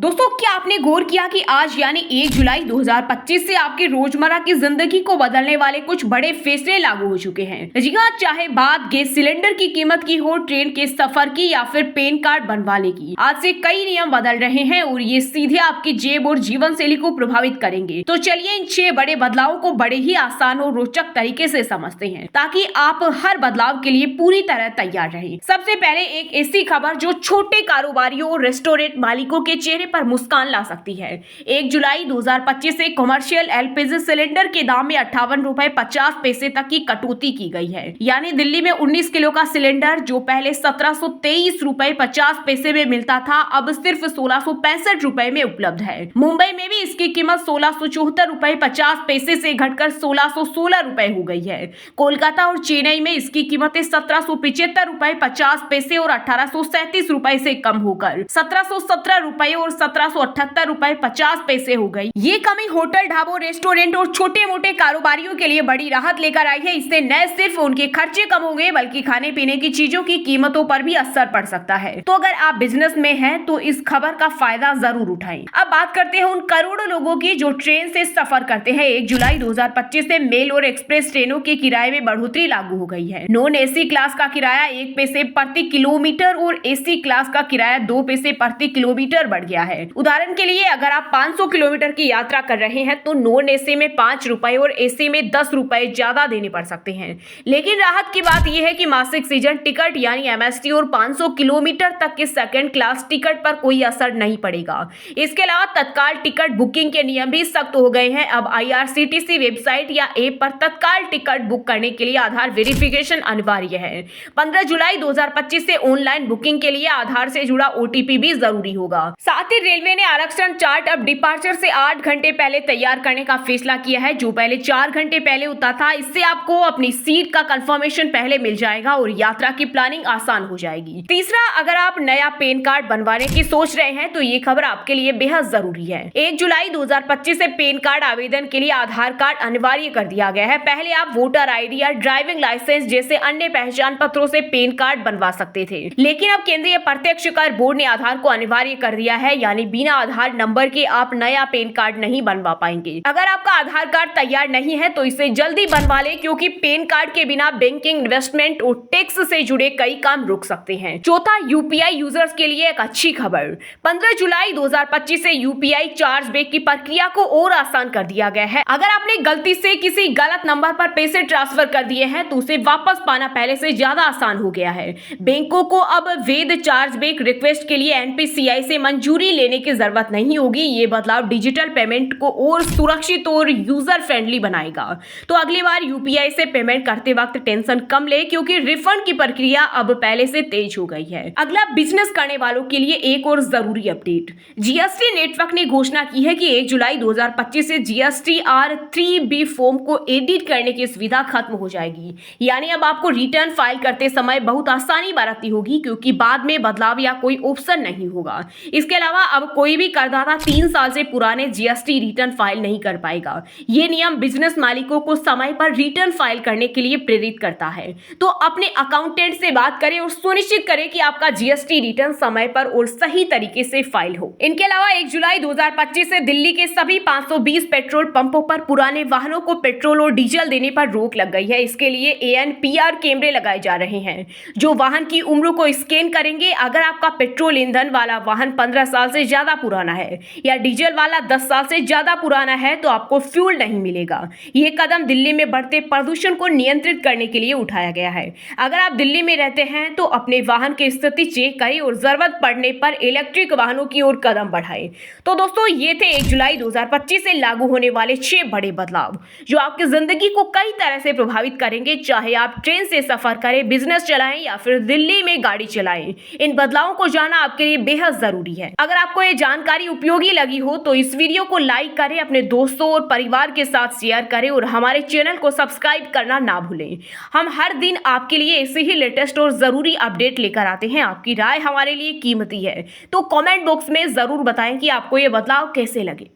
दोस्तों, क्या आपने गौर किया कि आज यानी 1 जुलाई 2025 से आपकी रोजमर्रा की जिंदगी को बदलने वाले कुछ बड़े फैसले लागू हो चुके हैं। जी हाँ, चाहे बात गैस सिलेंडर की कीमत की हो, ट्रेन के सफर की या फिर पैन कार्ड बनवाने की, आज से कई नियम बदल रहे हैं और ये सीधे आपकी जेब और जीवन शैली को प्रभावित करेंगे। तो चलिए इन 6 बड़े बदलावों को बड़े ही आसान और रोचक तरीके से समझते हैं, ताकि आप हर बदलाव के लिए पूरी तरह तैयार रहें। सबसे पहले एक ऐसी खबर जो छोटे कारोबारियों और रेस्टोरेंट मालिकों के चेहरे पर मुस्कान ला सकती है। 1 जुलाई 2025 से कमर्शियल एलपीजी सिलेंडर के दाम में 58 रुपए 50 पैसे तक की कटौती की गई है। यानी दिल्ली में 19 किलो का सिलेंडर जो पहले 1723 रुपए 50 पैसे में मिलता था, अब सिर्फ 1665 रुपए में उपलब्ध है। मुंबई में भी इसकी कीमत 1674 रुपए 50 पैसे से घटकर 1616 रुपए हो गई है। कोलकाता और चेन्नई में इसकी कीमतें 1775 रुपए 50 पैसे और 1837 रुपए से कम होकर 1717 रुपए और 1778 रुपए 50 पैसे हो गई। ये कमी होटल, ढाबों, रेस्टोरेंट और छोटे मोटे कारोबारियों के लिए बड़ी राहत लेकर आई है। इससे न सिर्फ उनके खर्चे कम होंगे, बल्कि खाने पीने की चीजों की कीमतों पर भी असर पड़ सकता है। तो अगर आप बिजनेस में हैं तो इस खबर का फायदा जरूर उठाएं। अब बात करते हैं उन करोड़ों लोगों की जो ट्रेन से सफर करते हैं। 1 जुलाई 2025 से मेल और एक्सप्रेस ट्रेनों के किराए में बढ़ोतरी लागू हो गई है। नॉन एसी क्लास का किराया 1 पैसे प्रति किलोमीटर और एसी क्लास का किराया 2 पैसे प्रति किलोमीटर बढ़ गया है। उदाहरण के लिए अगर आप 500 किलोमीटर की यात्रा कर रहे हैं तो नॉन एसी में 5 रुपए और एसी में 10 रुपए ज्यादा देने पड़ सकते हैं। लेकिन राहत की बात यह है कि मासिक सीजन टिकट यानी एमएसटी और 500 किलोमीटर तक के सेकंड क्लास टिकट पर कोई असर नहीं पड़ेगा। इसके अलावा तत्काल टिकट बुकिंग के नियम भी सख्त हो गए हैं। अब आईआरसीटीसी वेबसाइट या ऐप पर तत्काल टिकट बुक करने के लिए आधार वेरिफिकेशन अनिवार्य है। 15 जुलाई 2025 से ऑनलाइन बुकिंग के लिए आधार से जुड़ा ओटीपी भी जरूरी होगा। साथ ही रेलवे ने आरक्षण चार्ट अब डिपार्चर से 8 घंटे पहले तैयार करने का फैसला किया है, जो पहले 4 घंटे पहले होता था। इससे आपको अपनी सीट का कंफर्मेशन पहले मिल जाएगा और यात्रा की प्लानिंग आसान हो जाएगी। तीसरा, अगर आप नया पैन कार्ड बनवाने की सोच रहे हैं तो ये खबर आपके लिए बेहद जरूरी है। 1 जुलाई 2025 से पैन कार्ड आवेदन के लिए आधार कार्ड अनिवार्य कर दिया गया है। पहले आप वोटर आईडी या ड्राइविंग लाइसेंस जैसे अन्य पहचान पत्रों से पैन कार्ड बनवा सकते थे, लेकिन अब केंद्रीय प्रत्यक्ष कर बोर्ड ने आधार को अनिवार्य कर दिया है। यानी बिना आधार नंबर के आप नया पैन कार्ड नहीं बनवा पाएंगे। अगर आपका आधार कार्ड तैयार नहीं है तो इसे जल्दी बनवा लें, क्योंकि पैन कार्ड के बिना बैंकिंग, इन्वेस्टमेंट और टैक्स से जुड़े कई काम रुक सकते हैं। चौथा, यूपीआई यूजर्स के लिए एक अच्छी खबर। 15 जुलाई 2025 से यूपीआई चार्ज बैक की प्रक्रिया को और आसान कर दिया गया है। अगर आपने गलती से किसी गलत नंबर पर पैसे ट्रांसफर कर दिए हैं तो उसे वापस पाना पहले से ज्यादा आसान हो गया है। बैंकों को अब वैध चार्ज बैक रिक्वेस्ट के लिए एनपीसीआई से मंजूरी लेने की जरूरत नहीं होगी। ये बदलाव डिजिटल पेमेंट को और सुरक्षित और यूजर फ्रेंडली बनाएगा। तो अगली बार यूपीआई से पेमेंट करते वक्त टेंशन कम ले, क्योंकि रिफंड की प्रक्रिया अब पहले से तेज हो गई है। अगला, बिजनेस करने वालों के लिए एक और जरूरी अपडेट। जीएसटी नेटवर्क ने घोषणा की है कि 1 जुलाई 2025 से जीएसटी R3B फॉर्म को एडिट करने की सुविधा खत्म हो जाएगी। यानी अब आपको रिटर्न फाइल करते समय बहुत आसानी बरतनी होगी, क्योंकि बाद में बदलाव या कोई ऑप्शन नहीं होगा। इसके अलावा अब कोई भी करदाता 3 साल से पुराने जीएसटी रिटर्न फाइल नहीं कर पाएगा। ये नियम बिजनेस मालिकों को समय पर रिटर्न फाइल करने के लिए प्रेरित करता है। तो अपने अकाउंटेंट से बात करें और सुनिश्चित करें कि आपका जीएसटी रिटर्न समय पर और सही तरीके से फाइल हो। इनके अलावा 1 जुलाई 2025 से दिल्ली के सभी 520 पेट्रोल पंपों पर पुराने वाहनों को पेट्रोल और डीजल देने पर रोक लग गई है। इसके लिए ANPR कैमरे लगाए जा रहे हैं, जो वाहन की उम्र को स्कैन करेंगे। अगर आपका पेट्रोल ईंधन वाला वाहन 15 साल से ज्यादा पुराना है या डीजल वाला 10 साल से ज्यादा पुराना है तो आपको फ्यूल नहीं मिलेगा। ये कदम दिल्ली में बढ़ते प्रदूषण को नियंत्रित करने के लिए उठाया गया है। अगर आप दिल्ली में रहते हैं तो अपने वाहन की स्थिति चेक करें और जरूरत पड़ने पर इलेक्ट्रिक वाहनों की ओर कदम बढ़ाएं। तो दोस्तों, ये थे 1 जुलाई 2025 से लागू होने वाले 6 बड़े बदलाव, जो आपकी जिंदगी को कई तरह से प्रभावित करेंगे। चाहे आप ट्रेन से सफर करें, बिजनेस चलाएं या फिर दिल्ली में गाड़ी चलाएं, इन बदलावों को जानना आपके लिए बेहद जरूरी है। अगर आपको ये जानकारी उपयोगी लगी हो तो इस वीडियो को लाइक करें, अपने दोस्तों और परिवार के साथ शेयर करें और हमारे चैनल को सब्सक्राइब करना ना भूलें। हम हर दिन आपके लिए ऐसे ही लेटेस्ट और जरूरी अपडेट लेकर आते हैं। आपकी राय हमारे लिए कीमती है, तो कमेंट बॉक्स में जरूर बताएं कि आपको ये बदलाव कैसे लगे।